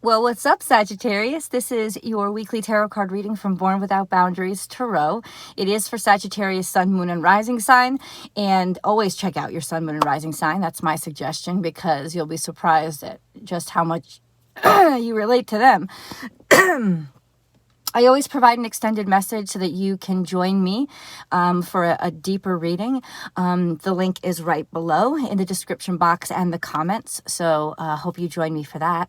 Well, what's up, Sagittarius? This is your weekly tarot card reading from Born Without Boundaries Tarot. It is for Sagittarius Sun, Moon, and Rising sign. And always check out your Sun, Moon, and Rising sign. That's my suggestion because you'll be surprised at just how much you relate to them. I always provide an extended message so that you can join me for a deeper reading. The link is right below in the description box and the comments. So hope you join me for that.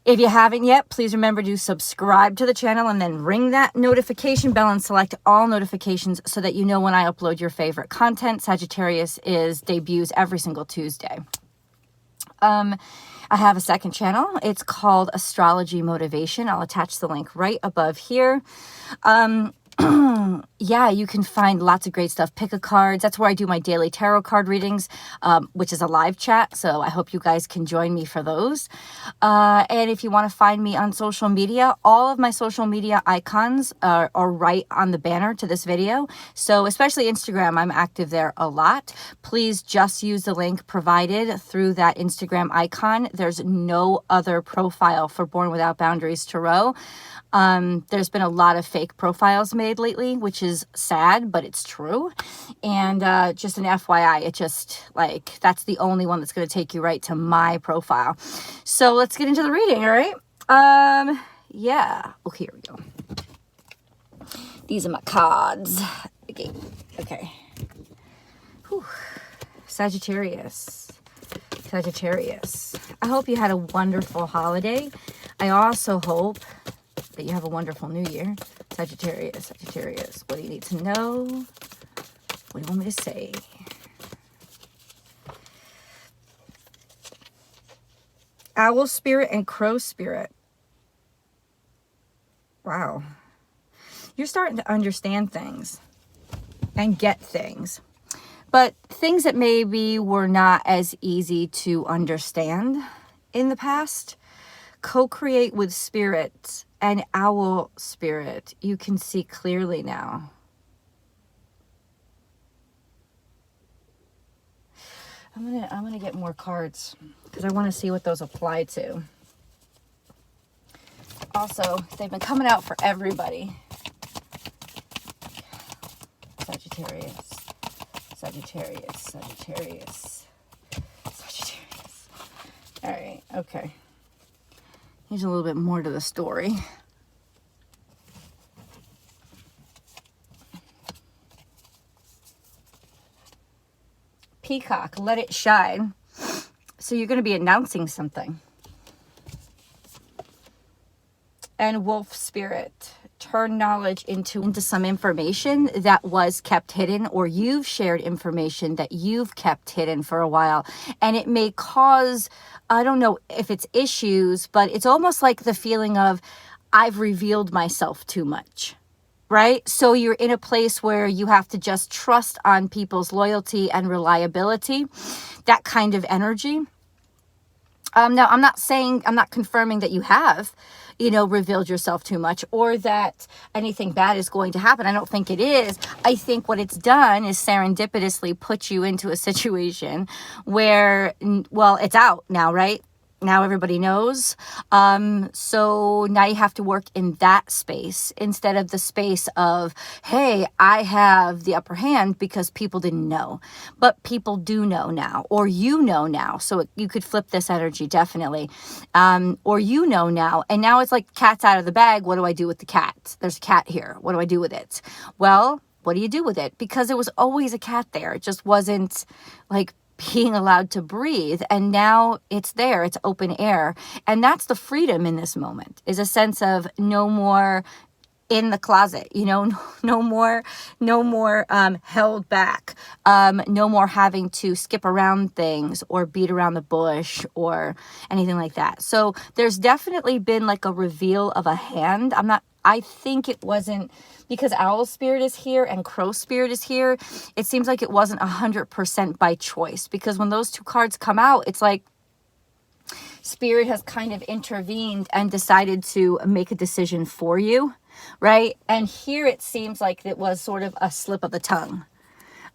If you haven't yet, please remember to subscribe to the channel and then ring that notification bell and select all notifications so that you know when I upload your favorite content. Sagittarius debuts every single Tuesday. I have a second channel. It's called Astrology Motivation. I'll attach the link right above here. Yeah, you can find lots of great stuff. Pick a cards. That's where I do my daily tarot card readings, which is a live chat. So I hope you guys can join me for those. And if you want to find me on social media, all of my social media icons are right on the banner to this video. So especially Instagram, I'm active there a lot. Please just use the link provided through that Instagram icon. There's no other profile for Born Without Boundaries Tarot. There's been a lot of fake profiles made lately, which is sad, but it's true. And just an FYI, it just like that's the only one that's going to take you right to my profile. So let's get into the reading, all right? Yeah. Okay, here we go. These are my cards. Okay. Whew. Sagittarius. I hope you had a wonderful holiday. I also hope that you have a wonderful new year. Sagittarius, what do you need to know? What do you want me to say? Owl spirit and crow spirit. Wow. You're starting to understand things and get things. But things that maybe were not as easy to understand in the past. Co-create with spirit and owl spirit. You can see clearly now. I'm gonna get more cards because I want to see what those apply to. Also, they've been coming out for everybody. Sagittarius. All right, okay. Here's a little bit more to the story. Peacock, let it shine. So you're going to be announcing something. And wolf spirit, turn knowledge into some information that was kept hidden, or you've shared information that you've kept hidden for a while. And it may cause, I don't know if it's issues, but it's almost like the feeling of I've revealed myself too much, right? So you're in a place where you have to just trust on people's loyalty and reliability, that kind of energy. Now, I'm not confirming that you have, revealed yourself too much or that anything bad is going to happen. I don't think it is. I think what it's done is serendipitously put you into a situation where, well, it's out now, right? Now everybody knows. So now you have to work in that space instead of the space of, hey, I have the upper hand because people didn't know. But people do know now, or you know now. So you could flip this energy, definitely. Or you know now. And now it's like cat's out of the bag. What do I do with the cat? There's a cat here. What do I do with it? Well, what do you do with it? Because there was always a cat there. It just wasn't like being allowed to breathe, and now it's there, it's open air. And that's the freedom in this moment, is a sense of no more in the closet, no more held back, no more having to skip around things or beat around the bush or anything like that. So there's definitely been like a reveal of a hand. I think it wasn't, because owl spirit is here and crow spirit is here, it seems like it wasn't 100% by choice, because when those two cards come out, it's like spirit has kind of intervened and decided to make a decision for you, right? And here it seems like it was sort of a slip of the tongue.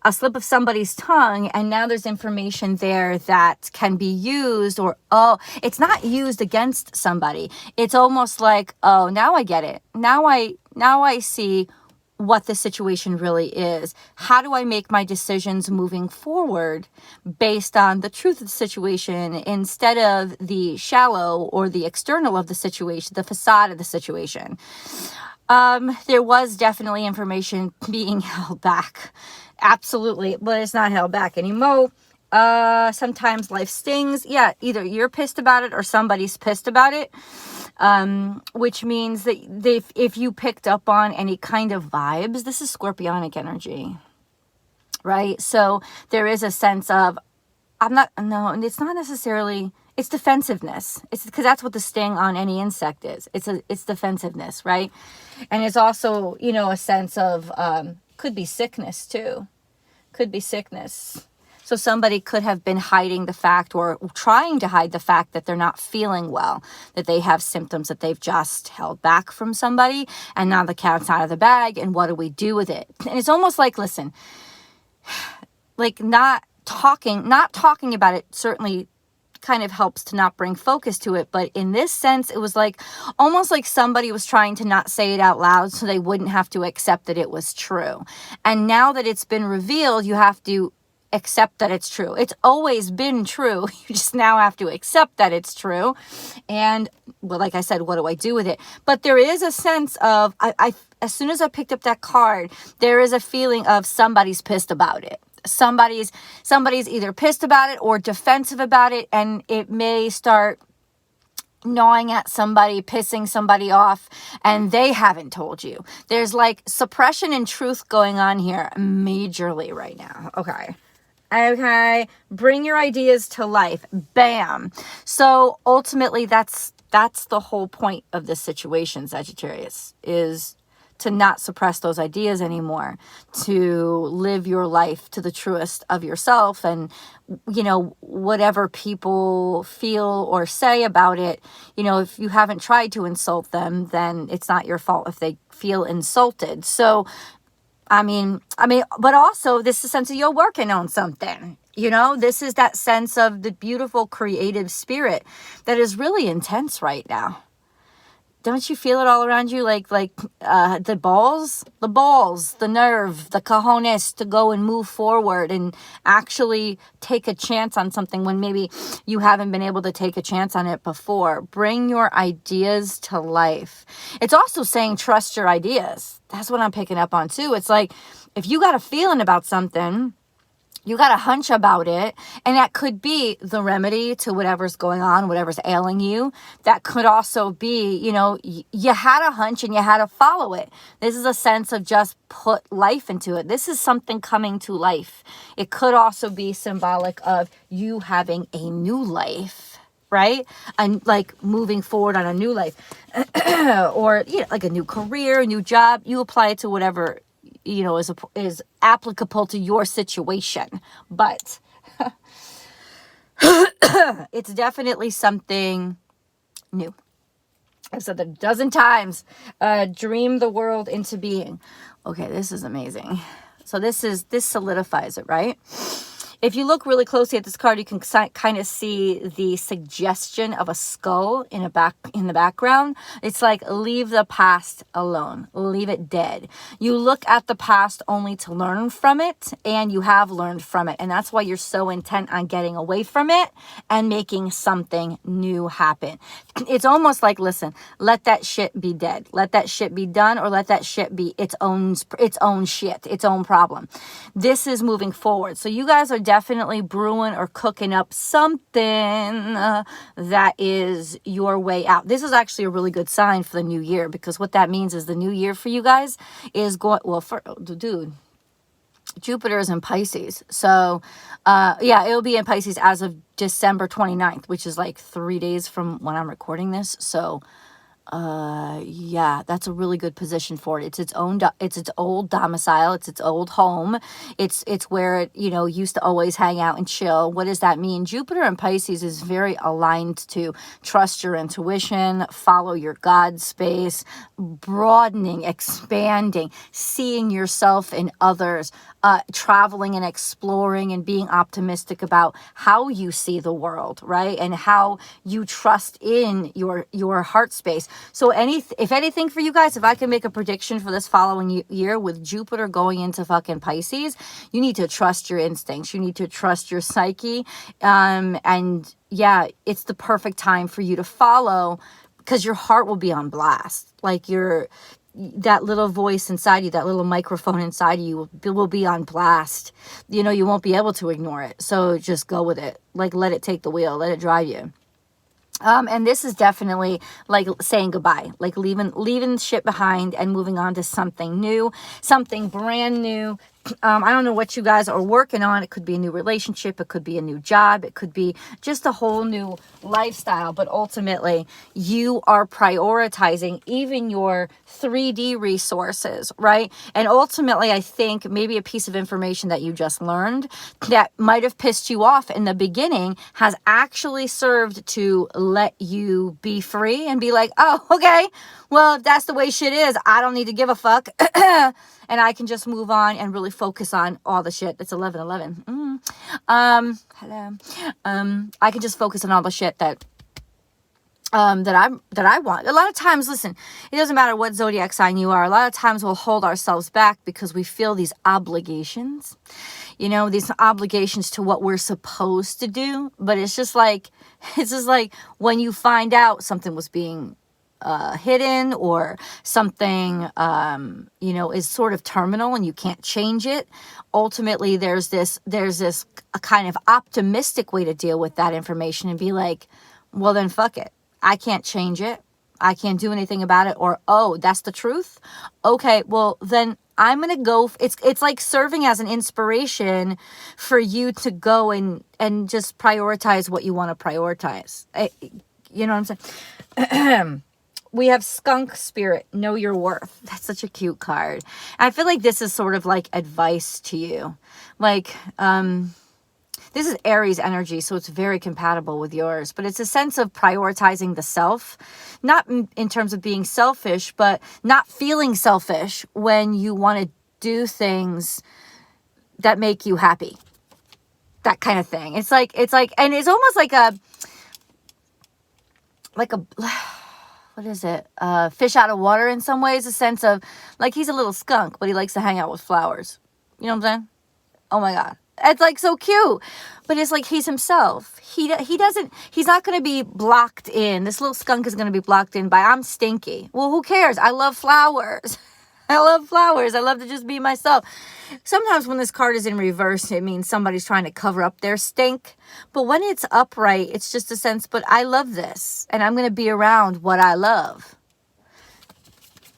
a slip of somebody's tongue, and now there's information there that can be used, or, oh, it's not used against somebody. It's almost like, oh, now I get it. Now I see what the situation really is. How do I make my decisions moving forward based on the truth of the situation instead of the shallow or the external of the situation, the facade of the situation? There was definitely information being held back. Absolutely. But it's not held back anymore. Sometimes life stings. Yeah, either you're pissed about it or somebody's pissed about it. Which means that if you picked up on any kind of vibes, this is Scorpionic energy, right? So there is a sense of, it's not necessarily, it's defensiveness. It's because that's what the sting on any insect is. It's defensiveness, right? And it's also, a sense of, could be sickness too. Could be sickness. So somebody could have been hiding the fact, or trying to hide the fact, that they're not feeling well, that they have symptoms that they've just held back from somebody, and now the cat's out of the bag, and what do we do with it? And it's almost like, listen, like not talking about it certainly kind of helps to not bring focus to it, but in this sense, it was like almost like somebody was trying to not say it out loud so they wouldn't have to accept that it was true. And now that it's been revealed, you have to accept that it's true. It's always been true. You just now have to accept that it's true. And, well, like I said, what do I do with it? But there is a sense of, as soon as I picked up that card, there is a feeling of somebody's pissed about it. Somebody's either pissed about it or defensive about it, and it may start gnawing at somebody, pissing somebody off, and they haven't told you. There's like suppression and truth going on here majorly right now. Okay, bring your ideas to life. Bam. So ultimately, that's the whole point of this situation, Sagittarius, is to not suppress those ideas anymore, to live your life to the truest of yourself. And, whatever people feel or say about it, if you haven't tried to insult them, then it's not your fault if they feel insulted. So, but also this is a sense of you're working on something. This is that sense of the beautiful creative spirit that is really intense right now. Don't you feel it all around you? Like the balls, the nerve, the cojones to go and move forward and actually take a chance on something when maybe you haven't been able to take a chance on it before. Bring your ideas to life. It's also saying trust your ideas. That's what I'm picking up on too. It's like, if you got a feeling about something, you got a hunch about it, and that could be the remedy to whatever's going on, whatever's ailing you. That could also be, you had a hunch and you had to follow it. This is a sense of just put life into it. This is something coming to life. It could also be symbolic of you having a new life, right? And like moving forward on a new life, or like a new career, a new job. You apply it to whatever is applicable to your situation, but it's definitely something new. I've said that a dozen times. Dream the world into being. Okay, this is amazing. So this solidifies it, right? If you look really closely at this card, you can kind of see the suggestion of a skull in the background. It's like, leave the past alone. Leave it dead. You look at the past only to learn from it, and you have learned from it. And that's why you're so intent on getting away from it and making something new happen. It's almost like, listen, let that shit be dead. Let that shit be done, or let that shit be its own shit, its own problem. This is moving forward. So you guys are definitely brewing or cooking up something that is your way out. This is actually a really good sign for the new year, because what that means is the new year for you guys is going, Jupiter is in Pisces. So, it'll be in Pisces as of December 29th, which is like 3 days from when I'm recording this. So, Yeah, that's a really good position for it. It's its own, it's its old domicile. It's its old home. It's where it, you know, used to always hang out and chill. What does that mean? Jupiter in Pisces is very aligned to trust your intuition, follow your God space, broadening, expanding, seeing yourself in others, traveling and exploring and being optimistic about how you see the world, right? And how you trust in your heart space. So if anything for you guys, if I can make a prediction for this following year with Jupiter going into fucking Pisces, you need to trust your instincts. You need to trust your psyche. And yeah, it's the perfect time for you to follow, because your heart will be on blast. Like that little voice inside you, that little microphone inside of you will be on blast. You know, you won't be able to ignore it. So just go with it. Like, let it take the wheel, let it drive you. And this is definitely like saying goodbye, like leaving shit behind and moving on to something new, something brand new. I don't know what you guys are working on. It could be a new relationship. It could be a new job. It could be just a whole new lifestyle. But ultimately, you are prioritizing even your 3D resources, right? And ultimately, I think maybe a piece of information that you just learned that might have pissed you off in the beginning has actually served to let you be free and be like, oh, okay, well, if that's the way shit is, I don't need to give a fuck. And I can just move on and really focus on all the shit. It's 11:11. Hello. I can just focus on all the shit that I want. A lot of times, listen, it doesn't matter what zodiac sign you are. A lot of times we'll hold ourselves back because we feel these obligations, you know, these obligations to what we're supposed to do. But it's just like when you find out something was being hidden, or something, you know, is sort of terminal and you can't change it. Ultimately, there's this a kind of optimistic way to deal with that information and be like, well, then fuck it. I can't change it. I can't do anything about it. Or, oh, that's the truth. Okay, well, then I'm going to go. It's like serving as an inspiration for you to go and just prioritize what you want to prioritize. You know what I'm saying? We have Skunk Spirit, Know Your Worth. That's such a cute card. I feel like this is sort of like advice to you. Like, this is Aries energy, so it's very compatible with yours. But it's a sense of prioritizing the self. Not in terms of being selfish, but not feeling selfish when you want to do things that make you happy. That kind of thing. It's like, and it's almost like a what is it? Fish out of water in some ways, a sense of like he's a little skunk, but he likes to hang out with flowers. You know what I'm saying? Oh my God. It's like so cute, but it's like he's himself. He's not going to be blocked in. This little skunk is going to be blocked in by I'm stinky. Well, who cares? I love flowers. I love flowers. I love to just be myself. Sometimes when this card is in reverse, it means somebody's trying to cover up their stink. But when it's upright, it's just a sense, but I love this. And I'm going to be around what I love.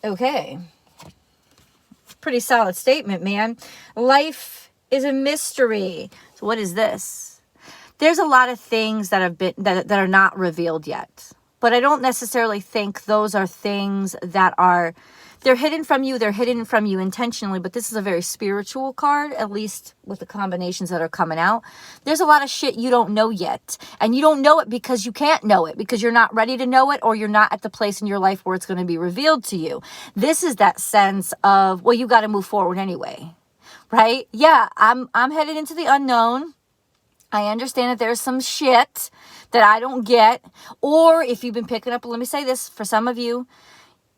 Okay. Pretty solid statement, man. Life is a mystery. So what is this? There's a lot of things that have been that are not revealed yet. But I don't necessarily think those are things that are... They're hidden from you. They're hidden from you intentionally, but this is a very spiritual card, at least with the combinations that are coming out. There's a lot of shit you don't know yet, and you don't know it because you can't know it, because you're not ready to know it, or you're not at the place in your life where it's going to be revealed to you. This is that sense of, well, you got to move forward anyway, right? Yeah, I'm headed into the unknown. I understand that there's some shit that I don't get, or if you've been picking up, let me say this, for some of you,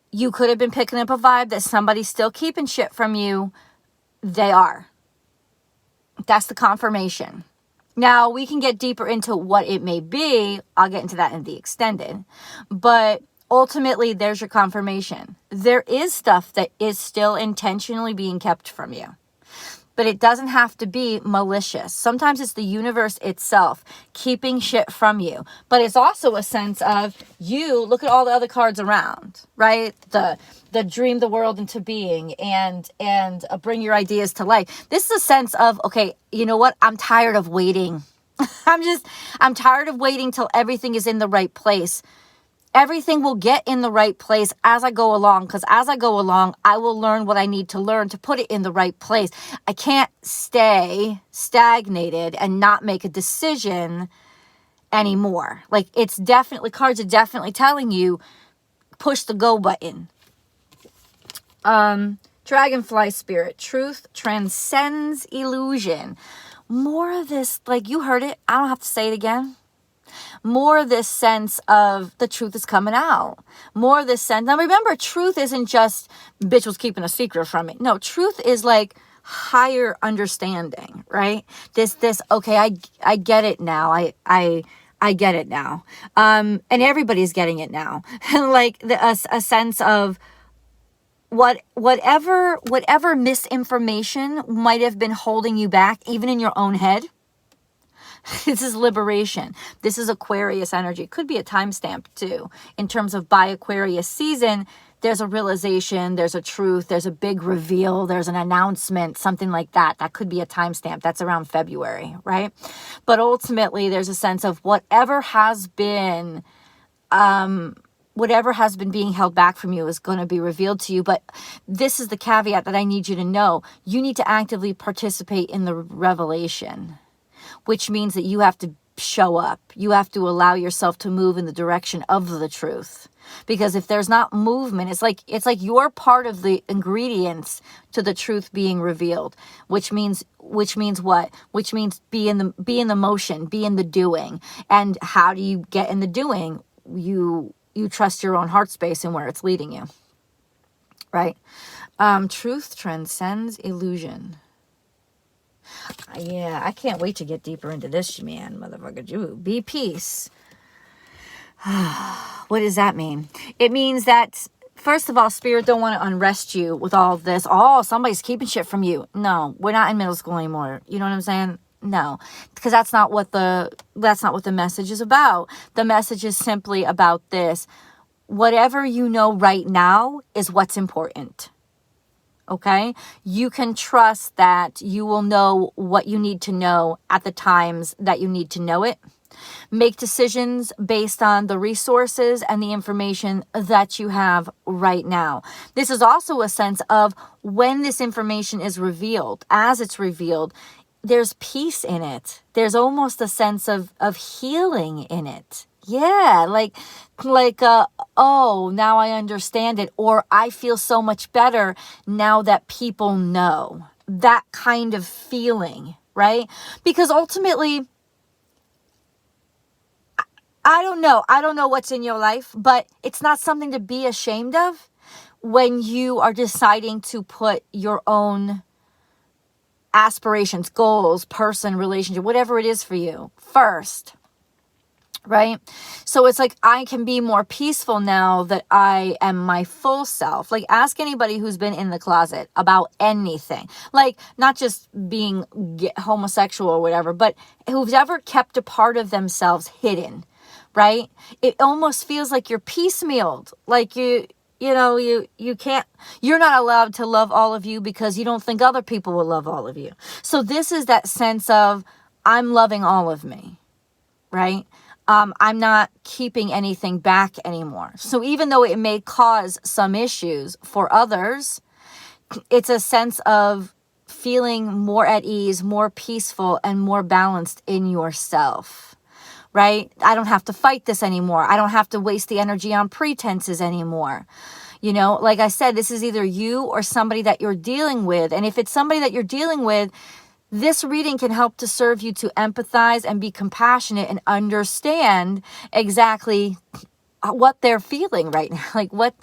you could have been picking up a vibe that somebody's still keeping shit from you. They are. That's the confirmation. Now, we can get deeper into what it may be. I'll get into that in the extended. But ultimately, there's your confirmation. There is stuff that is still intentionally being kept from you. But it doesn't have to be malicious. Sometimes it's the universe itself keeping shit from you. But it's also a sense of you, look at all the other cards around, right? The dream the world into being and bring your ideas to life. This is a sense of, okay, you know what? I'm tired of waiting. I'm tired of waiting till everything is in the right place. Everything will get in the right place as I go along, because as I go along, I will learn what I need to learn to put it in the right place. I can't stay stagnated and not make a decision anymore. Like, it's definitely, cards are definitely telling you, push the go button. Dragonfly spirit, truth transcends illusion. More of this, like, you heard it, I don't have to say it again. More of this sense of the truth is coming out. More of this sense. Now remember, truth isn't just bitch was keeping a secret from me. No, truth is like higher understanding, right? Okay, I get it now. I get it now. And everybody's getting it now. Like a sense of whatever misinformation might have been holding you back, even in your own head. This is liberation. This is Aquarius energy. It could be a timestamp too. In terms of by Aquarius season, there's a realization, there's a truth, there's a big reveal, there's an announcement, something like that. That could be a timestamp. That's around February, right? But ultimately, there's a sense of whatever has been being held back from you is going to be revealed to you. But this is the caveat that I need you to know. You need to actively participate in the revelation, which means that you have to show up. You have to allow yourself to move in the direction of the truth. Because if there's not movement, it's like you're part of the ingredients to the truth being revealed, which means what? Which means be in the motion, be in the doing. And how do you get in the doing? You trust your own heart space and where it's leading you. Right? Truth transcends illusion. Yeah, I can't wait to get deeper into this, man, motherfucker. You be peace. What does that mean? It means that, first of all, Spirit don't want to unrest you with all this. Oh, somebody's keeping shit from you. No, we're not in middle school anymore. You know what I'm saying? No, because that's not what the message is about. The message is simply about this. Whatever you know right now is what's important. Okay? You can trust that you will know what you need to know at the times that you need to know it. Make decisions based on the resources and the information that you have right now. This is also a sense of when this information is revealed, as it's revealed, there's peace in it. There's almost a sense of healing in it. Yeah, like, oh, now I understand it, or I feel so much better now that people know. That kind of feeling, right? Because ultimately, I don't know what's in your life, but it's not something to be ashamed of when you are deciding to put your own aspirations, goals, person, relationship, whatever it is for you first. Right? So it's like, I can be more peaceful now that I am my full self. Like, ask anybody who's been in the closet about anything. Like, not just being homosexual or whatever, but who's ever kept a part of themselves hidden, right? It almost feels like you're piecemealed. Like you can't, you're not allowed to love all of you because you don't think other people will love all of you. So this is that sense of, I'm loving all of me, right? I'm not keeping anything back anymore. So even though it may cause some issues for others, it's a sense of feeling more at ease, more peaceful, and more balanced in yourself, right? I don't have to fight this anymore. I don't have to waste the energy on pretenses anymore. You know, like I said, this is either you or somebody that you're dealing with. And if it's somebody that you're dealing with, this reading can help to serve you to empathize and be compassionate and understand exactly what they're feeling right now, like what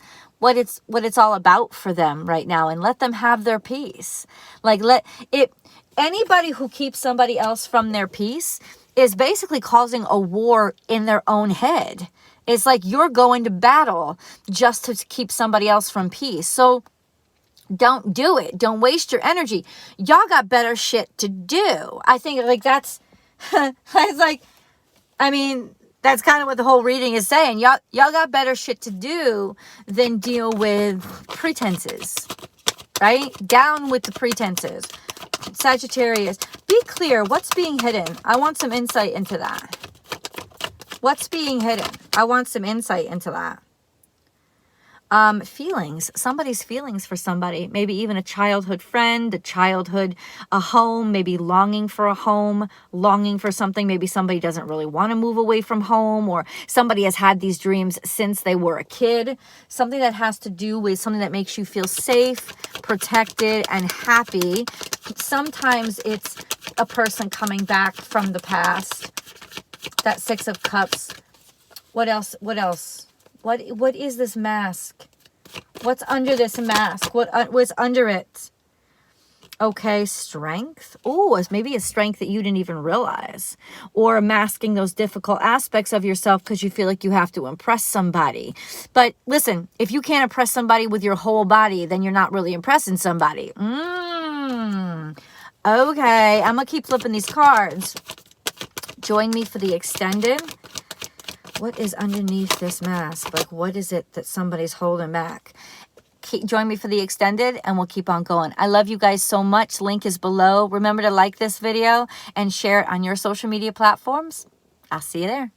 it's all about for them right now, and let them have their peace. Like, anybody who keeps somebody else from their peace is basically causing a war in their own head. It's like you're going to battle just to keep somebody else from peace. So don't do it. Don't waste your energy. Y'all got better shit to do. I think like that's, it's like, I mean, that's kind of what the whole reading is saying. Y'all got better shit to do than deal with pretenses, right? Down with the pretenses. Sagittarius, be clear. What's being hidden? I want some insight into that. What's being hidden? I want some insight into that. Feelings, somebody's feelings for somebody, maybe even a childhood friend, a home, maybe longing for a home, longing for something. Maybe somebody doesn't really want to move away from home, or somebody has had these dreams since they were a kid. Something that has to do with something that makes you feel safe, protected, and happy. Sometimes it's a person coming back from the past. That Six of Cups. What else? What else? What is this mask? What's under this mask? What's under it? Okay, strength. Oh, it's maybe a strength that you didn't even realize. Or masking those difficult aspects of yourself because you feel like you have to impress somebody. But listen, if you can't impress somebody with your whole body, then you're not really impressing somebody. Okay, I'm going to keep flipping these cards. Join me for the extended. What is underneath this mask? Like, what is it that somebody's holding back? Join me for the extended, and we'll keep on going. I love you guys so much. Link is below. Remember to like this video and share it on your social media platforms. I'll see you there.